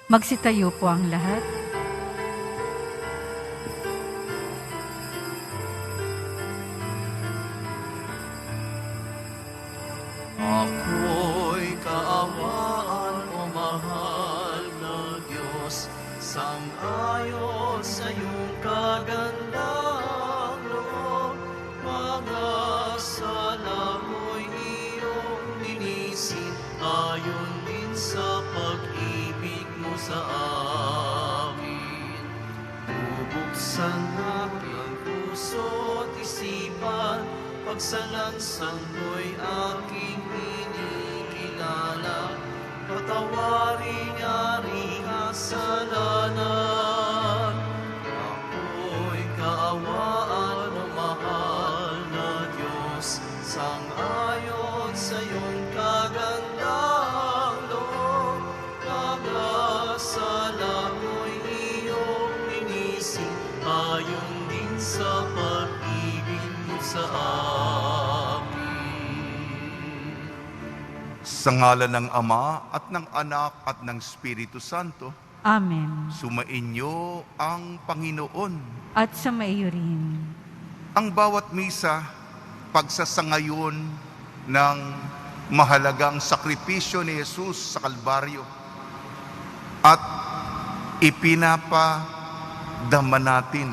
Magsitayo po ang lahat. Ako'y kaawaan o mahal na Diyos, sang-ayon sa iyong kagandang loob. Mga sala mo'y iyong linisin, ayon din sa pag-ibig mo sa amin. Bubuksan aking puso't isipan, pagsalansan mo'y aking inikilala. Patawarin aring kasalanan. Ako'y kaawaan o mahal na Diyos, sang-ayon sa iyong kagandang loob. Mga sala mo'y iyong linisin, ayon din sa pag-ibig mo sa amin. Sa ngalan ng Ama at ng Anak at ng Espiritu Santo, Amen. sumainyo ang Panginoon. At sa maiyo rin. Ang bawat misa, pagsasangayon ng mahalagang sakripisyo ni Jesus sa Kalbaryo at ipinapadama natin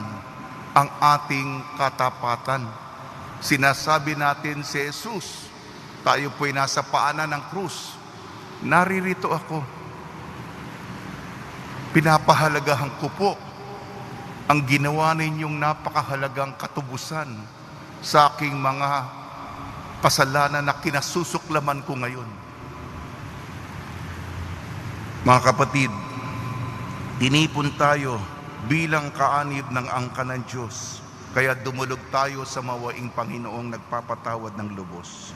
ang ating katapatan. Sinasabi natin si Jesus, tayo po'y nasa paanan ng krus. Naririto ako. Pinapahalagahan ko po ang ginawa ninyong napakahalagang katubusan sa aking mga kasalanan na kinasusuklaman ko ngayon. Mga kapatid, tinipon tayo bilang kaanib ng angka ng Diyos, kaya dumulog tayo sa mawaing Panginoong nagpapatawad ng lubos.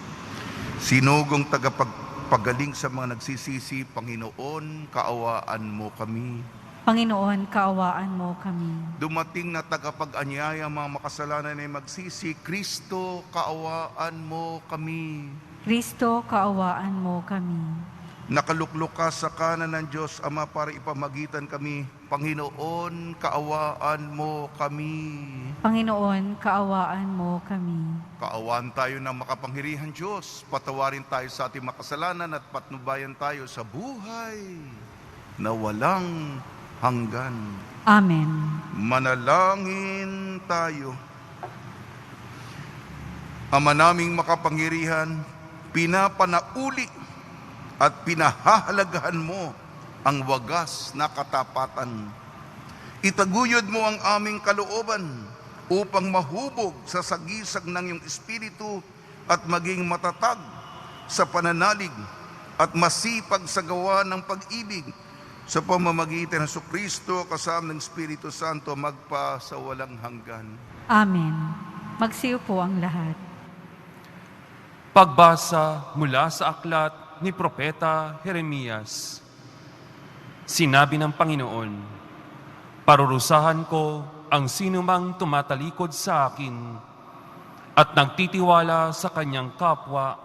Sinugong tagapagpagaling sa mga nagsisisi, Panginoon, kaawaan mo kami. Panginoon, kaawaan mo kami. Dumating na tagapag-anyaya, mga makasalanan ay magsisi, Kristo, kaawaan mo kami. Kristo, kaawaan mo kami. Nakaluklok ka sa kanan ng Diyos Ama para ipamagitan kami. Panginoon, kaawaan mo kami. Panginoon, kaawaan mo kami. Kaawaan tayo ng makapangyarihan Diyos. Patawarin tayo sa ating makasalanan at patnubayan tayo sa buhay na walang hanggan. Amen. Manalangin tayo. Ama naming makapangyarihan, pinapanauli at pinahahalagahan mo ang wagas na katapatan. Itaguyod mo ang aming kalooban upang mahubog sa sagisag ng iyong Espiritu at maging matatag sa pananalig at masipag sa gawa ng pag-ibig sa pamamagitan ng Jesucristo kasama ng Espiritu Santo magpa sa walang hanggan. Amen. Magsiyo po ang lahat. Pagbasa mula sa aklat ni Propeta Jeremias. Sinabi ng Panginoon, parurusahan ko ang sinumang tumatalikod sa akin at nagtitiwala sa kanyang kapwa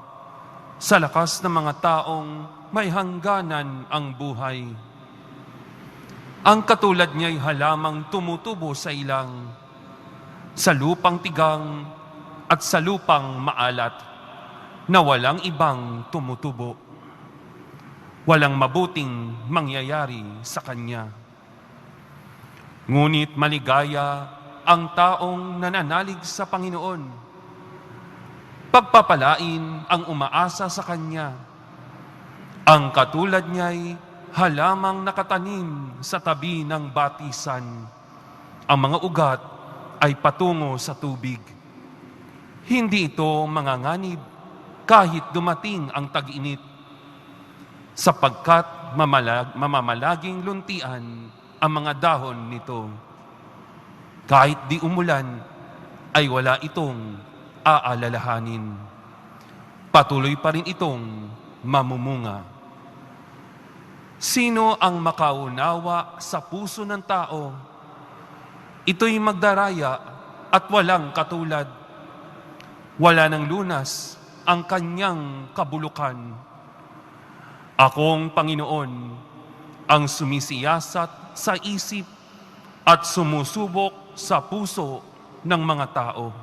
sa lakas ng mga taong may hangganan ang buhay. Ang katulad niya'y halamang tumutubo sa ilang, sa lupang tigang at sa lupang maalat na walang ibang tumutubo. Walang mabuting mangyayari sa kanya. Ngunit maligaya ang taong nananalig sa Panginoon. Pagpapalain ang umaasa sa kanya. Ang katulad niya'y halamang nakatanim sa tabi ng batisan. Ang mga ugat ay patungo sa tubig. Hindi ito manganganib kahit dumating ang tag-init, sapagkat mamamalaging luntian ang mga dahon nito. Kahit di umulan, ay wala itong aalalahanin. Patuloy pa rin itong mamumunga. Sino ang makaunawa sa puso ng tao? Ito'y magdaraya at walang katulad. Wala ng lunas ang kanyang kabulukan. Akong Panginoon, ang sumisiyasat sa isip at sumusubok sa puso ng mga tao.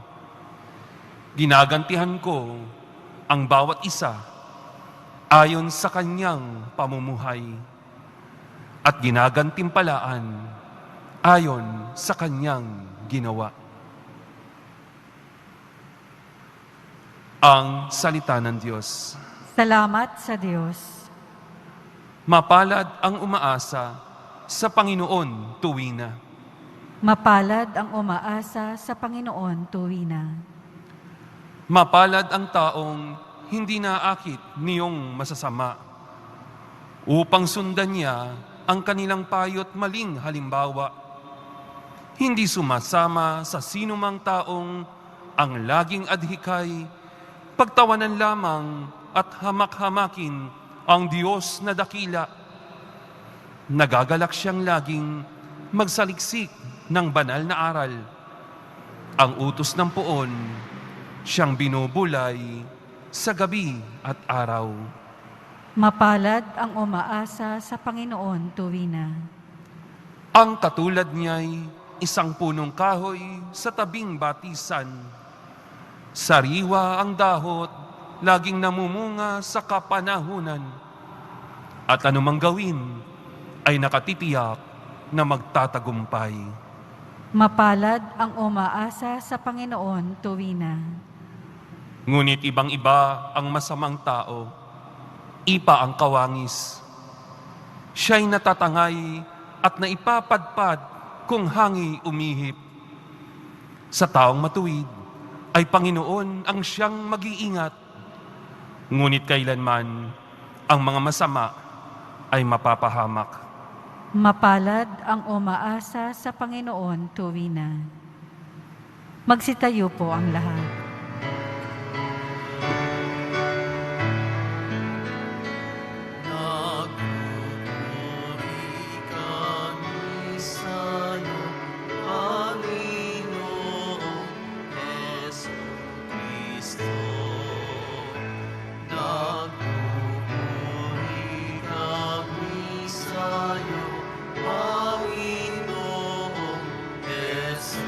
Ginagantihan ko ang bawat isa ayon sa kanyang pamumuhay at ginagantimpalaan ayon sa kanyang ginawa. Ang salita ng Diyos. Salamat sa Diyos. Mapalad ang umaasa sa Panginoon tuwina. Mapalad ang umaasa sa Panginoon tuwina. Mapalad ang taong hindi naakit niyong masasama upang sundan niya ang kanilang payo't maling halimbawa. Hindi sumasama sa sinumang taong ang laging adhikay, pagtawanan lamang at hamak-hamakin ang Diyos na dakila. Nagagalak siyang laging magsaliksik ng banal na aral. Ang utos ng poon, siyang binubulay sa gabi at araw. Mapalad ang umaasa sa Panginoon tuwina. Ang katulad niya'y isang punong kahoy sa tabing batisan. Sariwa ang dahot, laging namumunga sa kapanahunan. At anumang gawin ay nakatitiyak na magtatagumpay. Mapalad ang umaasa sa Panginoon tuwina. Ngunit ibang-iba ang masamang tao, ipa ang kawangis. Siya'y natatangay at naipapadpad kung hangi umihip. Sa taong matuwid ay Panginoon ang siyang mag-iingat. Ngunit kailanman ang mga masama ay mapapahamak. Mapalad ang umaasa sa Panginoon tuwina. Magsitayo po ang lahat. Nagpupuri kami sa'yo, Panginoong Jesucristo. Nagpupuri kami sa'yo, Panginoong Jesucristo.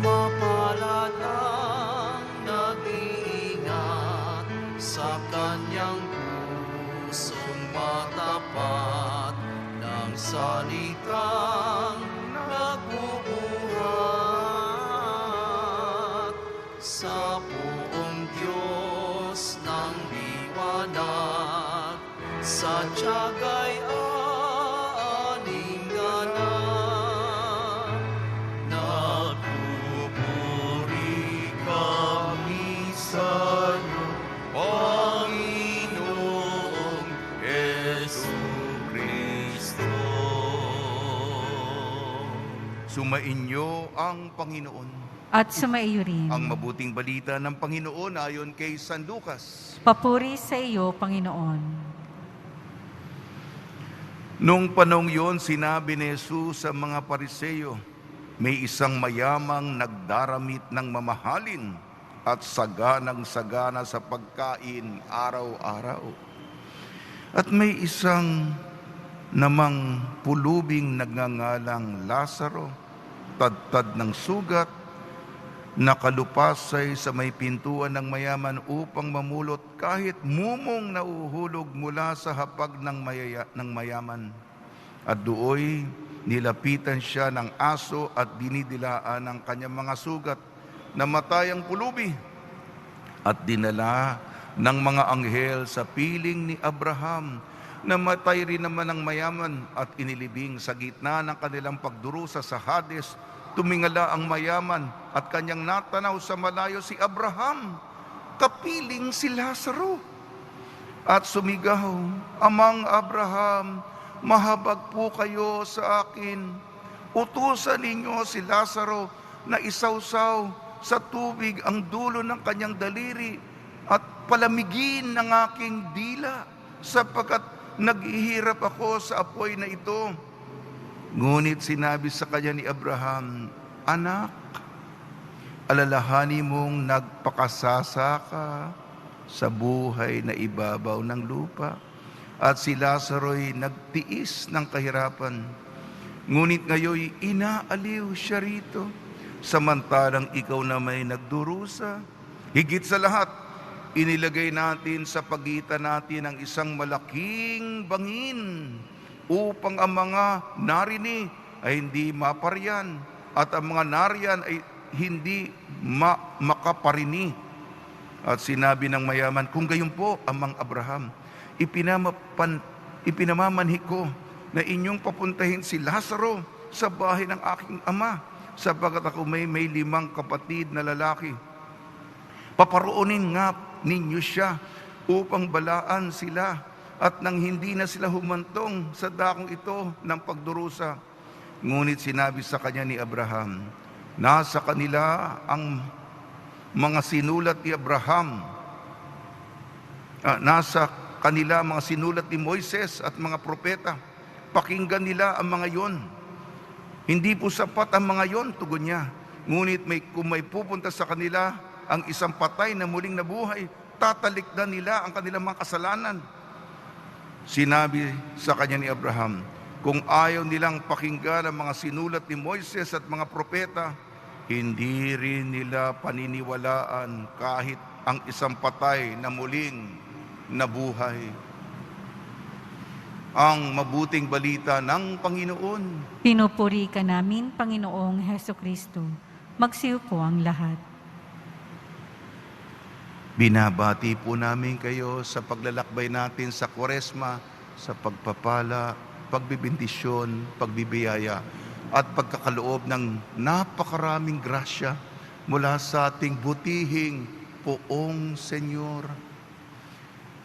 Mapalad ang nag-iingat sa kanyang pusong matapat ng salitang nagbubuhat sa buong Diyos ng liwanag, sa tiyaga'y aning ganap. Nagpupuri kami sa'yo, Panginoong Jesucristo. Sumainyo ang Panginoon. At sumaiyo rin. Ang mabuting balita ng Panginoon ayon kay San Lucas. Papuri sa iyo, Panginoon. Nung panong yon, sinabi ni Jesus sa mga Pariseyo, may isang mayamang nagdaramit ng mamahalin at saganang-sagana sa pagkain araw-araw. At may isang namang pulubing nagngangalang Lazaro, tad-tad ng sugat, nakalupasay sa may pintuan ng mayaman upang mamulot kahit mumong nauhulog mula sa hapag ng mayaman. At dooy nilapitan siya ng aso at dinidilaan ng kanyang mga sugat. Namatay ang pulubi at dinala ng mga anghel sa piling ni Abraham. Namatay rin naman ang mayaman at inilibing sa gitna ng kanilang pagdurusa sa Hades. Tumingala ang mayaman at kanyang natanaw sa malayo si Abraham, kapiling si Lazaro. At sumigaw, Amang Abraham, mahabag po kayo sa akin. Utusan ninyo si Lazaro na isawsaw sa tubig ang dulo ng kanyang daliri at palamigin ng aking dila, sapagkat naghihirap ako sa apoy na ito. Ngunit sinabi sa kanya ni Abraham, Anak, alalahanin mong nagpakasasa ka sa buhay na ibabaw ng lupa. At si Lazaro'y nagtiis ng kahirapan. Ngunit ngayon inaaliw siya rito, samantalang ikaw na may nagdurusa. Higit sa lahat, inilagay natin sa pagitan natin ang isang malaking bangin upang ang mga narini ay hindi maparyan at ang mga nariyan ay hindi makaparini. At sinabi ng mayaman, kung gayon po, Amang Abraham, ipinamamanhi ko na inyong papuntahin si Lazaro sa bahay ng aking ama, sapagkat ako may 5 kapatid na lalaki. Paparoonin nga ninyo siya upang balaan sila, at nang hindi na sila humantong sa dakong ito ng pagdurusa. Ngunit sinabi sa kanya ni Abraham, nasa kanila ang mga sinulat ni Abraham, nasa kanila mga sinulat ni Moises at mga propeta. Pakinggan nila ang mga yon. Hindi po sapat ang mga yon, tugon niya. Ngunit kung may pupunta sa kanila ang isang patay na muling nabuhay, tatalikdan nila ang kanilang mga kasalanan. Sinabi sa kanya ni Abraham, kung ayaw nilang pakinggan ang mga sinulat ni Moises at mga propeta, hindi rin nila paniniwalaan kahit ang isang patay na muling nabuhay. Ang mabuting balita ng Panginoon. Pinupuri ka namin, Panginoong Heso Kristo. Magsiyo po ang lahat. Binabati po namin kayo sa paglalakbay natin sa Kwaresma, sa pagpapala, pagbibindisyon, pagbibiyaya, at pagkakaloob ng napakaraming grasya mula sa ating butihing Poong Senyor.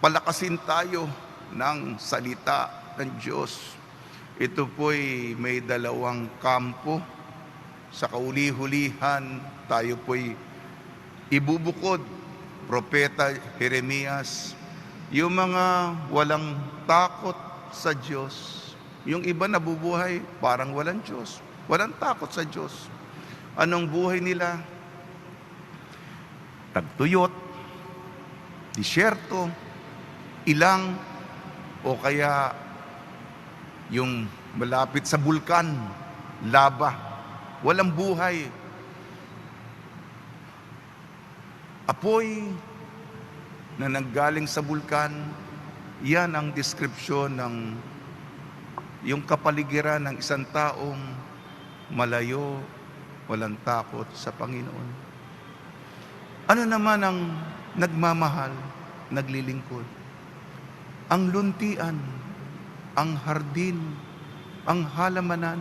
Palakasin tayo ng salita ng Diyos. Ito po'y may 2 kampo. Sa kauli-hulihan, tayo po'y ibubukod, Propeta Jeremias, yung mga walang takot sa Diyos. Yung iba nabubuhay, parang walang Diyos. Walang takot sa Diyos. Anong buhay nila? Tagtuyot, disyerto, ilang, o kaya yung malapit sa bulkan, laba, walang buhay. Apoy na nanggaling sa bulkan, yan ang deskripsyon ng yung kapaligiran ng isang taong malayo, walang takot sa Panginoon. Ano naman ang nagmamahal, naglilingkod? Ang luntian, ang hardin, ang halamanan,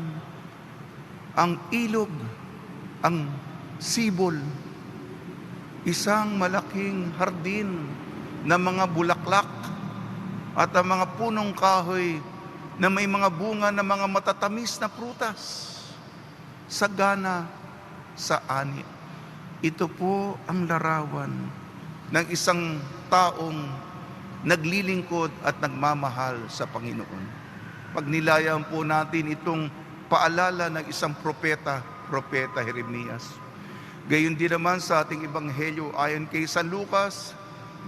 ang ilog, ang sibol, isang malaking hardin na mga bulaklak at ang mga punong kahoy na may mga bunga na mga matatamis na prutas, sagana sa ani. Ito po ang larawan ng isang taong naglilingkod at nagmamahal sa Panginoon. Pag nilayan po natin itong paalala ng isang propeta, Propeta Jeremias. Gayon din naman sa ating ebanghelyo ayon kay San Lucas,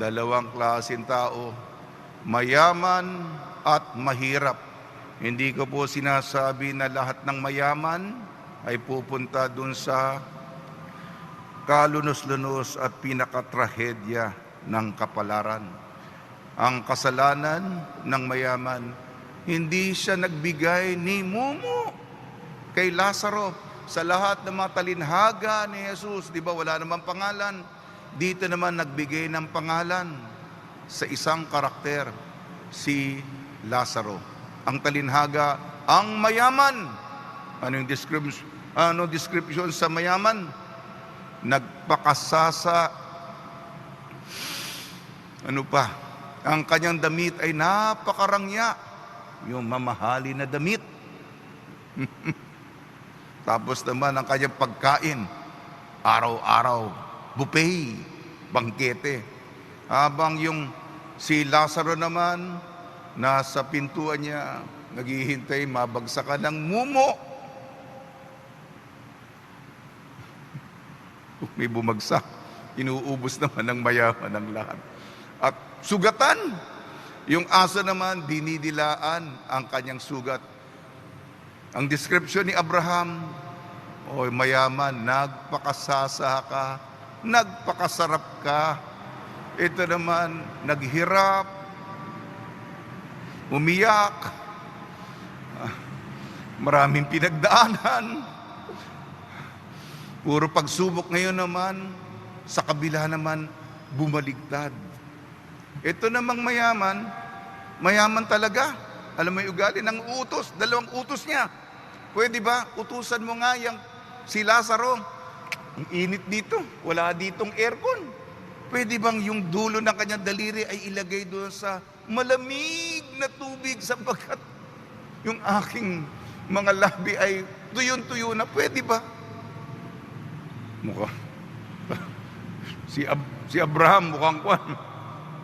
2 klaseng tao, mayaman at mahirap. Hindi ko po sinasabi na lahat ng mayaman ay pupunta dun sa kalunos-lunos at pinakatrahedya ng kapalaran. Ang kasalanan ng mayaman, hindi siya nagbigay ni mumu kay Lazaro sa lahat ng mga talinhaga ni Jesus. Di ba wala namang pangalan? Dito naman nagbigay ng pangalan sa isang karakter, si Lazaro. Ang talinhaga, ang mayaman. Ano yung description sa mayaman? Nagpakasasa. Ano pa? Ang kanyang damit ay napakarangya. Yung mamahali na damit. Tapos naman ang kanyang pagkain, araw-araw, buffet, bangkete. Habang yung si Lazaro naman, nasa pintuan niya, naghihintay mabagsakan ng mumo. May bumagsak, inuubos naman ng mayaman ang lahat. sugatan. Yung aso naman, dinidilaan ang kanyang sugat. Ang description ni Abraham, o mayaman, nagpakasasa ka, nagpakasarap ka. Ito naman, naghirap, umiyak, maraming pinagdaanan. Puro pagsubok ngayon naman, sa kabila naman, bumaligtad. Ito namang mayaman, mayaman talaga. Alam mo yung ugali ng utos, 2 utos niya. Pwede ba, utusan mo nga yung si Lazaro. Ang init dito, wala ditong aircon. Pwede bang yung dulo ng kanyang daliri ay ilagay doon sa malamig na tubig sapagkat yung aking mga labi ay tuyon-tuyo na? Pwede ba? Mukha. Si Abraham mukhang kwan.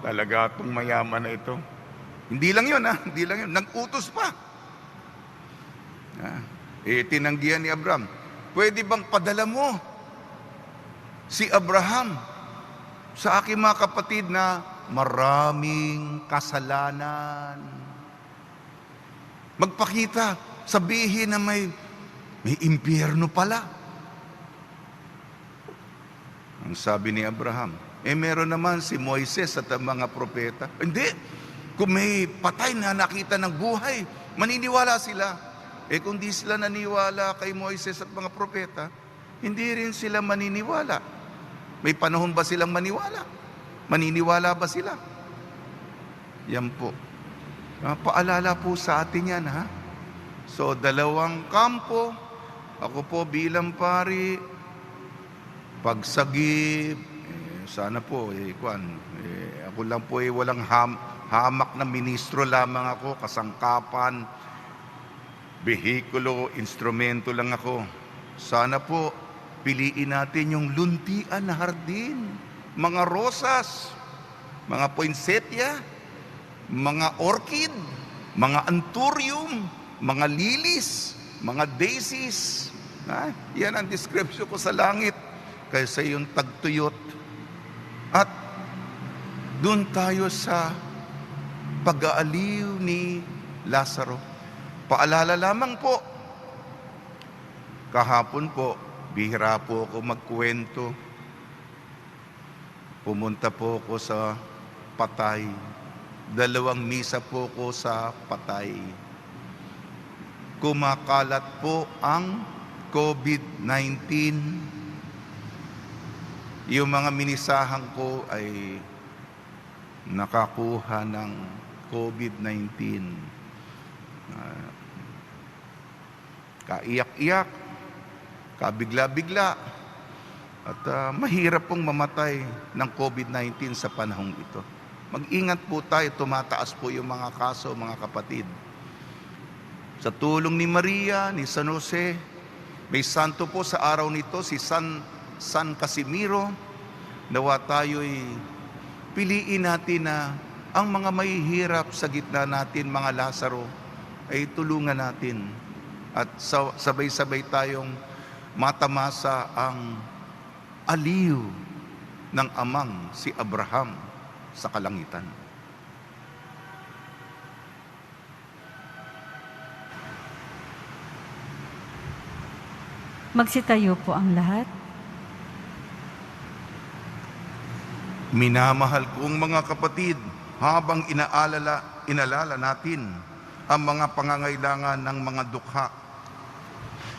Talaga itong mayaman na ito. Hindi lang yun, hindi lang yun. Nag-utos pa. Tinanggihan ni Abraham. Pwede bang padala mo si Abraham sa aking mga kapatid na maraming kasalanan? Magpakita, sabihin na may impyerno pala. Ang sabi ni Abraham, meron naman si Moises at ang mga propeta. Hindi, kung may patay na nakita ng buhay, maniniwala sila. Kung di sila naniwala kay Moises at mga propeta, hindi rin sila maniniwala. May panahon ba silang maniwala? Maniniwala ba sila? Yan po. Paalala po sa atin yan, ha? So, 2 kampo. Ako po bilang pari, pagsagip, sana po, ako lang po walang hamak na ministro lamang ako, kasangkapan, behikulo, instrumento lang ako. Sana po, piliin natin yung luntian na hardin, mga rosas, mga poinsettia, mga orchid, mga anthurium, mga lilies, mga daisies. Yan ang description ko sa langit, kaysa yung tagtuyot. At doon tayo sa pag-aaliw ni Lazaro. Paalala lamang po, kahapon po, bihira po ako magkwento. Pumunta po ako sa patay. 2 misa po ko sa patay. Kumakalat po ang COVID-19. Yung mga minisahan ko ay nakakuha ng COVID-19. Kaiyak-iyak, kabigla-bigla, at mahirap pong mamatay ng COVID-19 sa panahong ito. Mag-ingat po tayo, tumataas po yung mga kaso, mga kapatid. Sa tulong ni Maria, ni San Jose, may santo po sa araw nito, si San Casimiro. Nawa tayo'y piliin natin na ang mga mahihirap sa gitna natin, mga Lazaro, ay tulungan natin. At sabay-sabay tayong matamasa ang aliw ng amang si Abraham sa kalangitan. Magsitayo po ang lahat. Minamahal kong mga kapatid, habang inalala natin ang mga pangangailangan ng mga dukha,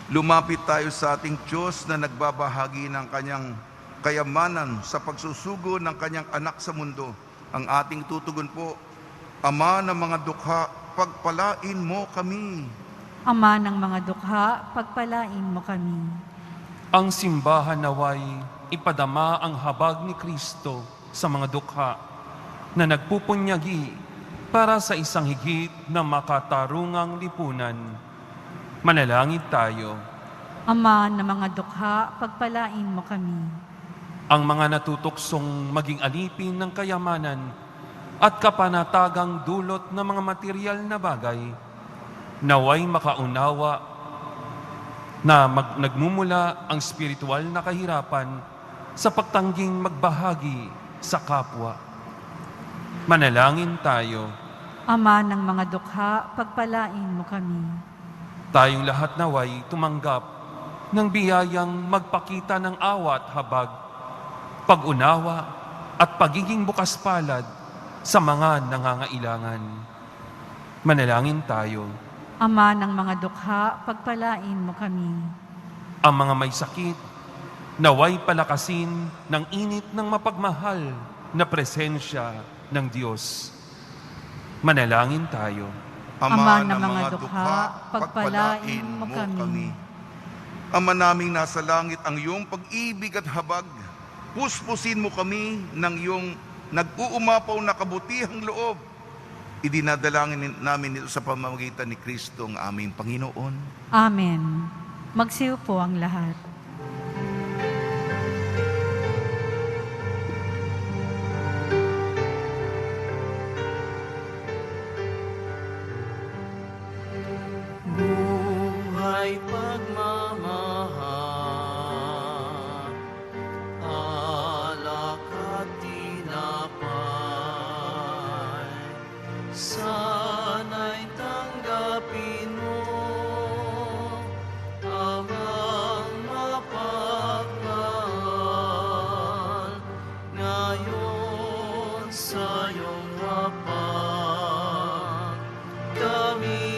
lumapit tayo sa ating Diyos na nagbabahagi ng kanyang kayamanan sa pagsusugo ng kanyang anak sa mundo. Ang ating tutugon po, Ama ng mga dukha, pagpalain mo kami. Ama ng mga dukha, pagpalain mo kami. Ang simbahan naway ipadama ang habag ni Kristo sa mga dukha na nagpupunyagi para sa isang higit na makatarungang lipunan. Manalangin tayo. Ama ng mga dukha, pagpalain mo kami. Ang mga natutuksong maging alipin ng kayamanan at kapanatagang dulot ng mga material na bagay, naway makaunawa na nagmumula ang spiritual na kahirapan sa pagtangging magbahagi sa kapwa. Manalangin tayo. Ama ng mga dukha, pagpalain mo kami. Tayong lahat naway tumanggap ng biyayang magpakita ng awa at habag, pag-unawa at pagiging bukas palad sa mga nangangailangan. Manalangin tayo. Ama ng mga dukha, pagpalain mo kami. Ang mga may sakit, naway palakasin ng init ng mapagmahal na presensya ng Diyos. Manalangin tayo. Ama ng mga dukha, pagpalain mo kami. Ama naming nasa langit, ang iyong pag-ibig at habag, puspusin mo kami ng iyong nag-uumapaw na kabutihang loob. Idinadalangin namin ito sa pamamagitan ni Kristo ang aming Panginoon. Amen. Magsiyo po ang lahat. Buhay pagmamahal, alak at tinapay, sana'y tanggapin mo amang mapagmahal ngayon sa iyong hapag. Kami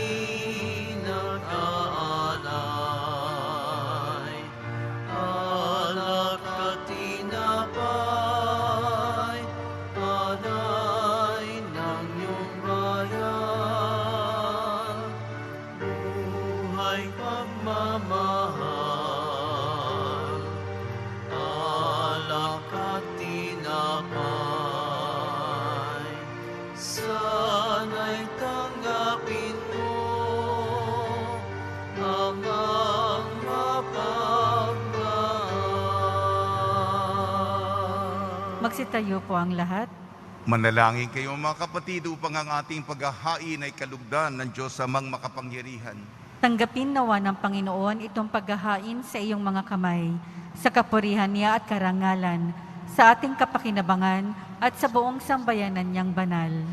nag-aalay, alak at tinapay, alay ng iyong bayan. Buhay pagmamahal, alak at tinapay, sana'y tanggapin mo amang mapagmahal. Magsitayo po ang lahat. Manalangin kayo mga kapatid upang ang ating paghahain ay kalugdan ng Diyos amang makapangyarihan. Tanggapin nawa ng Panginoon itong paghahain sa iyong mga kamay, sa kapurihan niya at karangalan, sa ating kapakinabangan at sa buong sambayanan niyang banal.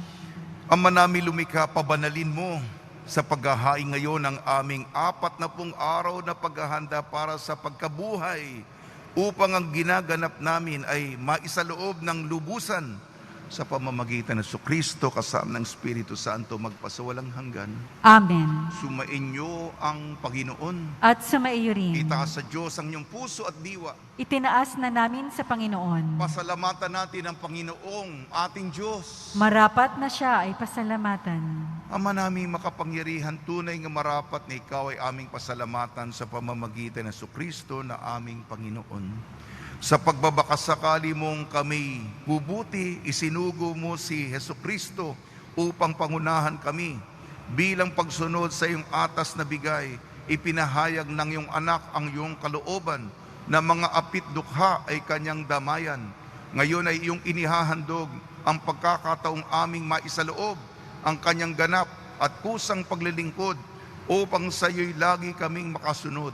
Ama namin lumikha, pabanalin mo sa paghahain ngayon ang aming 40 araw na paghahanda para sa pagkabuhay upang ang ginaganap namin ay maisaloob ng lubusan sa pamamagitan ng Jesucristo kasama ng Espiritu Santo magpasawalang hanggan. Amen. Sumainyo ang Panginoon. At sumaiyo rin. Itaas sa Diyos ang iyong puso at diwa. Itinaas na namin sa Panginoon. Pasalamatan natin ang Panginoong ating Diyos. Marapat na siya ay pasalamatan. Ama naming makapangyarihan, tunay nga marapat na ikaw ay aming pasalamatan sa pamamagitan ng Jesucristo na aming Panginoon. Sa pagbabakasakali mong kami bubuti, isinugo mo si Jesucristo upang pangunahan kami. Bilang pagsunod sa iyong atas na bigay, ipinahayag ng iyong anak ang iyong kalooban na mga apit dukha ay kanyang damayan. Ngayon ay iyong inihahandog ang pagkakataong aming maisaloob ang kanyang ganap at kusang paglilingkod upang sa iyo'y lagi kaming makasunod.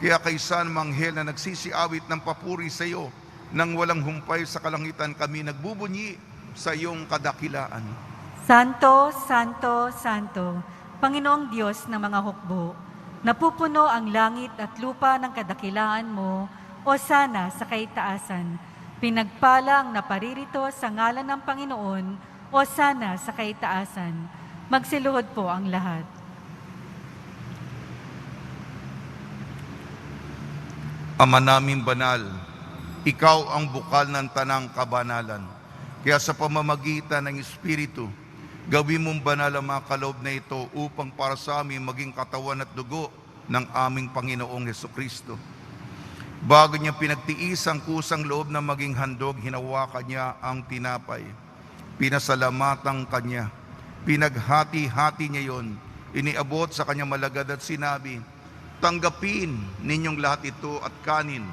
Kaya kaysa ng manghel na nagsisiawit ng papuri sa iyo, nang walang humpay sa kalangitan kami nagbubunyi sa iyong kadakilaan. Santo, Santo, Santo, Panginoong Diyos ng mga hukbo, napupuno ang langit at lupa ng kadakilaan mo, o sana sa kaitaasan. Pinagpala ang naparirito sa ngalan ng Panginoon, o sana sa kaitaasan. Magsiluhod po ang lahat. Ama namin banal, ikaw ang bukal ng tanang kabanalan. Kaya sa pamamagitan ng Espiritu, gawin mong banal ang mga kaloob na ito upang para sa amin maging katawan at dugo ng aming Panginoong Jesucristo. Bago niya pinagtiis ang kusang loob na maging handog, hinawakan niya ang tinapay. Pinasalamatan kanya. Pinaghati-hati niya yon. Iniabot sa kanyang malagad at sinabi, tanggapin ninyong lahat ito at kanin.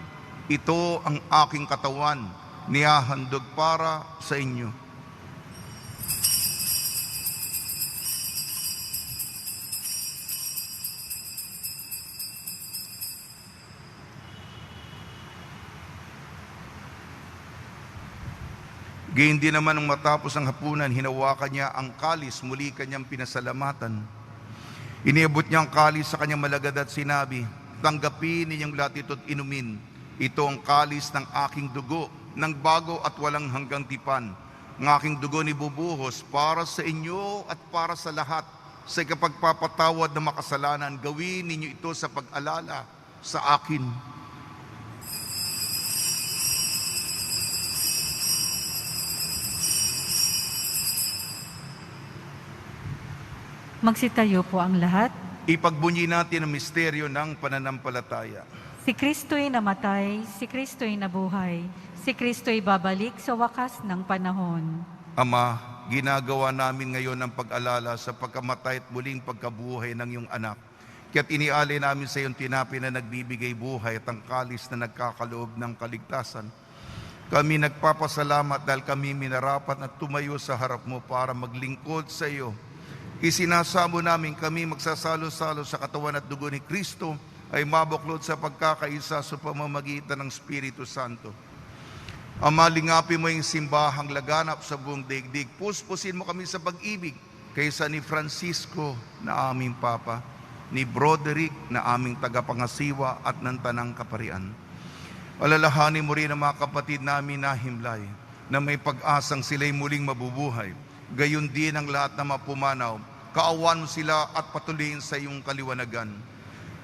Ito ang aking katawan, nihahandog para sa inyo. Gayon din naman nung matapos ang hapunan, hinawakan niya ang kalis, muli kanyang pinasalamatan. Iniabot niya ang kalis sa kanyang malagad at sinabi, tanggapin ninyong lahat ito't inumin. Ito ang kalis ng aking dugo, ng bago at walang hanggang tipan. Ang aking dugo ni bubuhos para sa inyo at para sa lahat. Sa ikapagpapatawad ng makasalanan, gawin ninyo ito sa pag-alala sa akin. Magsitayo po ang lahat. Ipagbunyi natin ang misteryo ng pananampalataya. Si Kristo'y namatay, si Kristo'y nabuhay, si Kristo'y babalik sa wakas ng panahon. Ama, ginagawa namin ngayon ang pag-alala sa pagkamatay at muling pagkabuhay ng iyong anak. Kaya't inialay namin sa iyong tinapay na nagbibigay buhay at ang kalis na nagkakaloob ng kaligtasan. Kami nagpapasalamat dahil kami minarapat at tumayo sa harap mo para maglingkod sa iyo. Isinasamo namin kami magsasalo-salo sa katawan at dugo ni Kristo ay mabuklod sa pagkakaisa sa pamamagitan ng Espiritu Santo. Ama, lingapin mo yung simbahang laganap sa buong daigdig. Puspusin mo kami sa pag-ibig kaysa ni Francisco na aming Papa, ni Broderick na aming tagapangasiwa at ng Tanang Kaparian. Alalahanin mo rin ang mga kapatid namin na himlay na may pag-asang sila'y muling mabubuhay. Gayon din ang lahat na mapumanaw. Kaawan mo sila at patuloyin sa iyong kaliwanagan.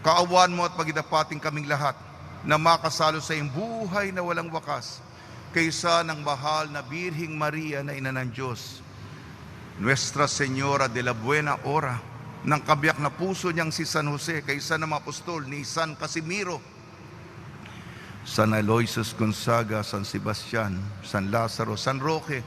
Kaawan mo at pagidapating kaming lahat na makasalo sa iyong buhay na walang wakas kaysa ng mahal na Birhing Maria na Ina ng Diyos. Nuestra Señora de la Buena Hora, ng kabiyak na puso niyang si San Jose, kaysa ng apostol ni San Casimiro, San Aloysius Gonzaga, San Sebastian, San Lazaro, San Roque,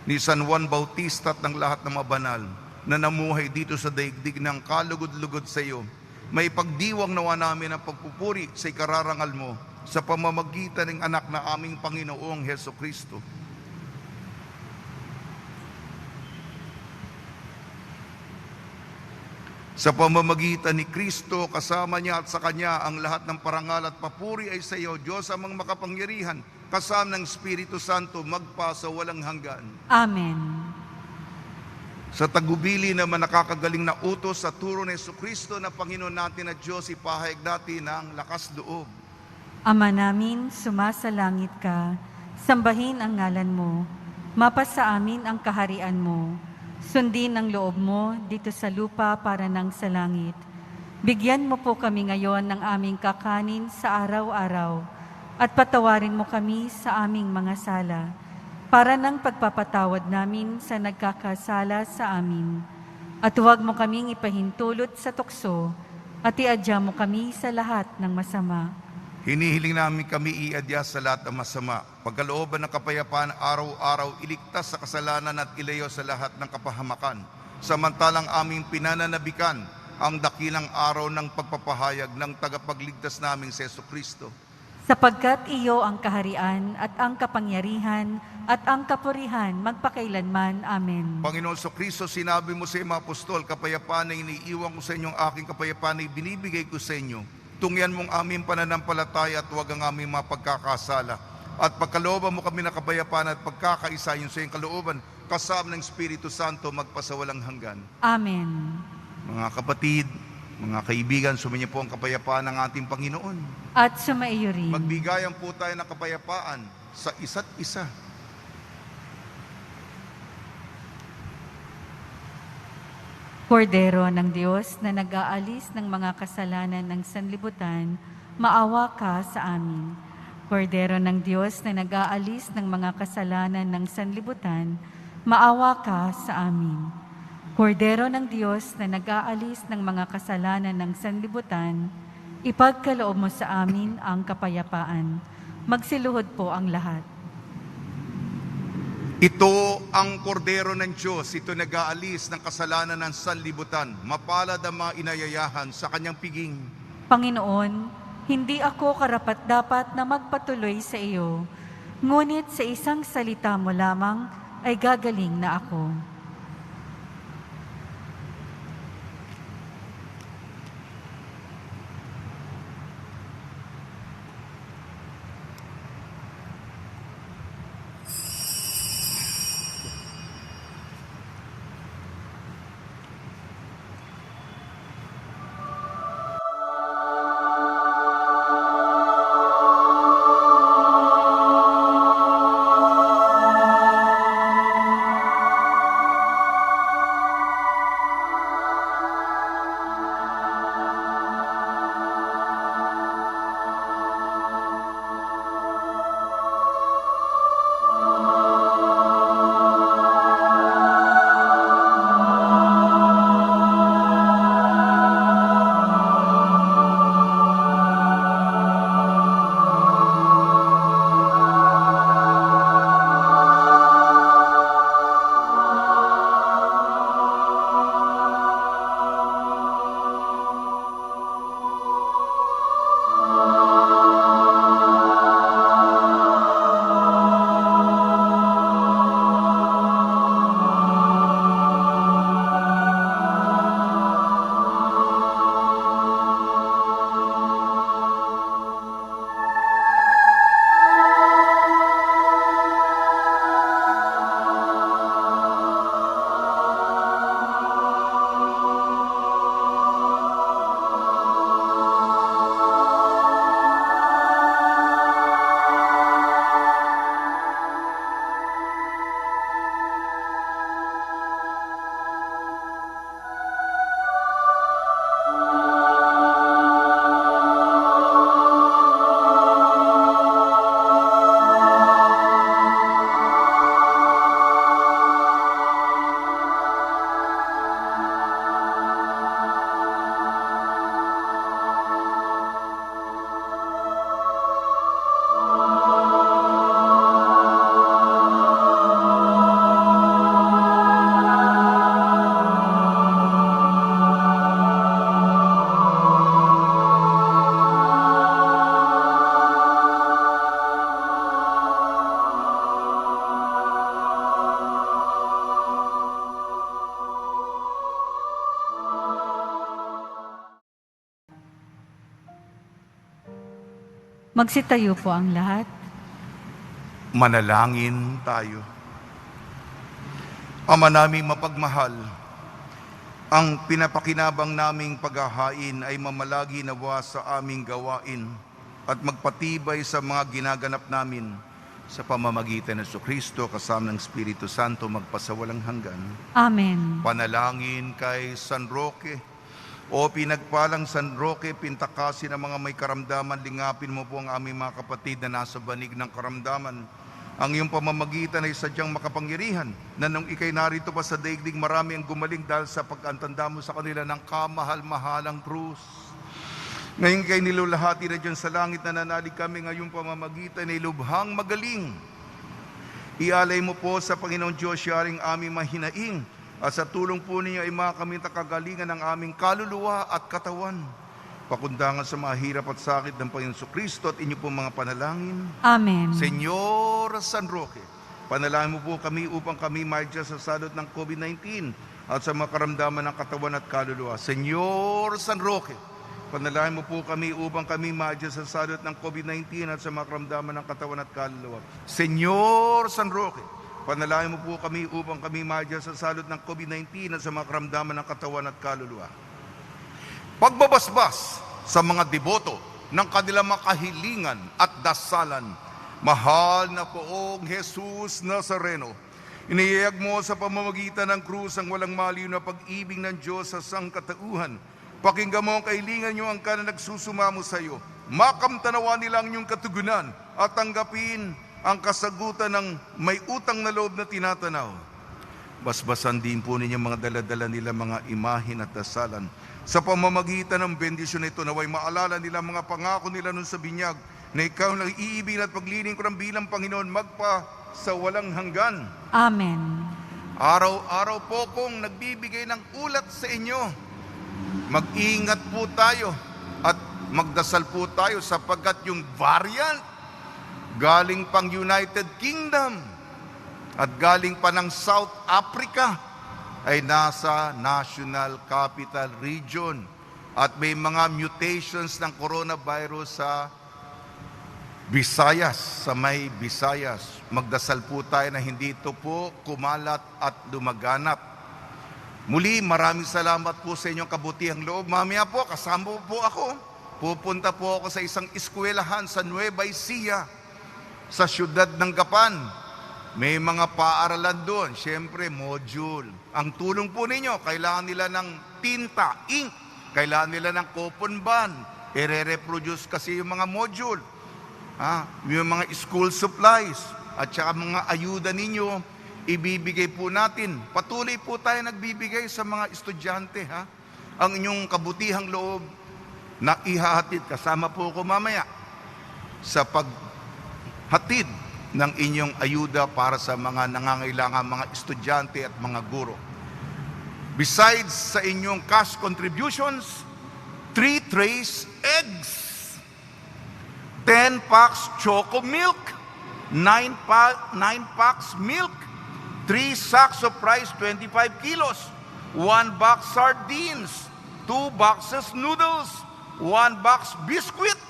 ni San Juan Bautista at ng lahat ng mabanal na namuhay dito sa daigdig ng kalugod-lugod sa iyo. May pagdiwang nawa namin ang pagpupuri sa ikararangal mo sa pamamagitan ng anak na aming Panginoong Heso Kristo. Sa pamamagitan ni Kristo, kasama niya at sa Kanya, ang lahat ng parangal at papuri ay sa iyo, Diyos amang makapangyarihan, kasama ng Espiritu Santo, magpa sa walang hanggan. Amen. Sa tagubili naman nakakagaling na utos sa turo ni Jesucristo na Panginoon natin at Diyos, ipahayag natin ang lakas loob. Ama namin, sumasalangit ka, sambahin ang ngalan mo, mapasa amin ang kaharian mo, sundin ang loob mo dito sa lupa para nang sa langit. Bigyan mo po kami ngayon ng aming kakanin sa araw-araw, at patawarin mo kami sa aming mga sala, para ng pagpapatawad namin sa nagkakasala sa amin. At huwag mo kaming ipahintulot sa tukso, at iadya mo kami sa lahat ng masama. Hinihiling namin kami iadya sa lahat ng masama. Pagkalooban ng kapayapaan araw-araw, iligtas sa kasalanan at ilayo sa lahat ng kapahamakan. Samantalang aming pinananabikan ang dakilang araw ng pagpapahayag ng tagapagligtas naming si Jesucristo. Sapagkat iyo ang kaharian at ang kapangyarihan at ang kapurihan magpakailanman. Amen. Panginoon Jesucristo, sinabi mo sa mga apostol, kapayapaan na iniiwan ko sa inyo, ang aking kapayapaan na binibigay ko sa inyo. Tungyan mong aming pananampalataya at huwag ang aming mapagkakasala. At pagkalooban mo kami na kapayapaan at pagkakaisa yun sa iyong kalooban, kasama ng Espiritu Santo, magpasawalang hanggan. Amen. Mga kapatid, mga kaibigan, sumainyo po ang kapayapaan ng ating Panginoon. At sumaiyo rin. Magbigayan po tayo ng kapayapaan sa isa't isa. Kordero ng Diyos na nag-aalis ng mga kasalanan ng sanlibutan, maawa ka sa amin. Kordero ng Diyos na nag-aalis ng mga kasalanan ng sanlibutan, maawa ka sa amin. Kordero ng Diyos na nag-aalis ng mga kasalanan ng sanlibutan, ipagkaloob mo sa amin ang kapayapaan. Magsiluhod po ang lahat. Ito ang kordero ng Diyos, ito nag-aalis ng kasalanan ng sanlibutan. Mapalad ang mga inayayahan sa kanyang piging. Panginoon, hindi ako karapat-dapat na magpatuloy sa iyo, ngunit sa isang salita mo lamang ay gagaling na ako. Magsitayo po ang lahat. Manalangin tayo. Ama naming mapagmahal, ang pinapakinabang naming paghahain ay mamalagi nawa sa aming gawain at magpatibay sa mga ginaganap namin sa pamamagitan ng Kristo kasama ng Espiritu Santo magpasawalang hanggan. Amen. Panalangin kay San Roque. O pinagpalang San Roque, pintakasin ng mga may karamdaman, lingapin mo po ang aming mga kapatid na nasa banig ng karamdaman. Ang iyong pamamagitan ay sadyang makapangyarihan na nung ikay narito pa sa daigdig, marami ang gumaling dahil sa pag-antanda mo sa kanila ng kamahal-mahalang krus. Ngayon kay nilulahati na dyan sa langit, na nanalig kami ngayong pamamagitan ay lubhang magaling. Ialay mo po sa Panginoong Diyos siyaring aming mahinaing, at sa tulong po ninyo ay makamit ang kagalingan ng aming kaluluwa at katawan. Pakundangan sa mga hirap at sakit ng Panginoon Kristo at inyo pong mga panalangin. Amen. Senyor San Roque, panalangin mo po kami upang kami maigya sa salot ng COVID-19 at sa mga karamdaman ng katawan at kaluluwa. Senyor San Roque, panalangin mo po kami upang kami maigya sa salot ng COVID-19 at sa mga karamdaman ng katawan at kaluluwa. Senyor San Roque, panalangin mo po kami upang kami maigya sa salot ng COVID-19 at sa mga karamdaman ng katawan at kaluluwa. Pagbabasbas sa mga deboto ng kanilang makahilingan at dasalan, mahal na poong Jesus Nazareno, iniyayag mo sa pamamagitan ng krus ang walang maliw na pag-ibig ng Diyos sa sangkatauhan. Pakinggan mo ang kahilingan niyo ang kanang nagsusumamo sa iyo. Makamtanawa nila ang iyong katugunan at tanggapin ang kasagutan ng may utang na loob na tinatanaw. Basbasan din po ninyo mga daladala nila mga imahin at dasalan. Sa pamamagitan ng bendisyon na ito, naway maalala nila mga pangako nila nun sa binyag, na ikaw lang iibig at pagliling ko ng bilang Panginoon magpa sa walang hanggan. Amen. Araw-araw po kong nagbibigay ng ulat sa inyo. Mag-ingat po tayo at magdasal po tayo sapagkat yung variant galing pang United Kingdom at galing pa ng South Africa ay nasa National Capital Region at may mga mutations ng coronavirus sa Visayas, sa may Visayas. Magdasal po tayo na hindi ito po kumalat at lumaganap. Muli, maraming salamat po sa inyong kabutihang loob. Mamaya po, kasama po ako. Pupunta po ako sa isang eskwelahan sa Nueva Ecija, sa siyudad ng Gapan. May mga paaralan doon, siyempre module. Ang tulong po ninyo, kailangan nila ng tinta, ink, kailangan nila ng coupon band, i-reproduce kasi yung mga module. Yung mga school supplies, at saka mga ayuda ninyo, ibibigay po natin. Patuloy po tayo nagbibigay sa mga estudyante. Ang inyong kabutihang loob na ihahatid, kasama po ko mamaya sa paghatid ng inyong ayuda para sa mga nangangailangan, mga estudyante at mga guro. Besides sa inyong cash contributions, 3 trays eggs, 10 packs choco milk, 9 packs milk, 3 sacks of rice 25 kilos, 1 box sardines, 2 boxes noodles, 1 box biscuit,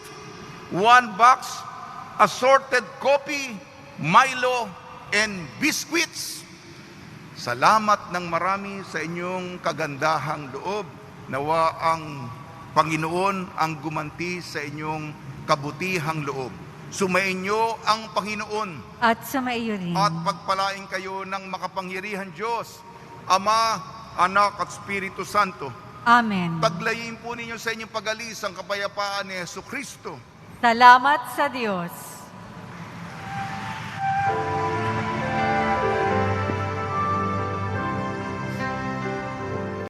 1 box assorted coffee, Milo, and biscuits. Salamat ng marami sa inyong kagandahang loob. Nawa ang Panginoon ang gumanti sa inyong kabutihang loob. Sumainyo ang Panginoon At sumaiyo rin. at pagpalain kayo ng makapangyarihan Diyos, Ama, Anak at Espiritu Santo. Amen. Paglayin po ninyo sa inyong pag-alis ang kapayapaan ni Jesucristo. Salamat sa Diyos.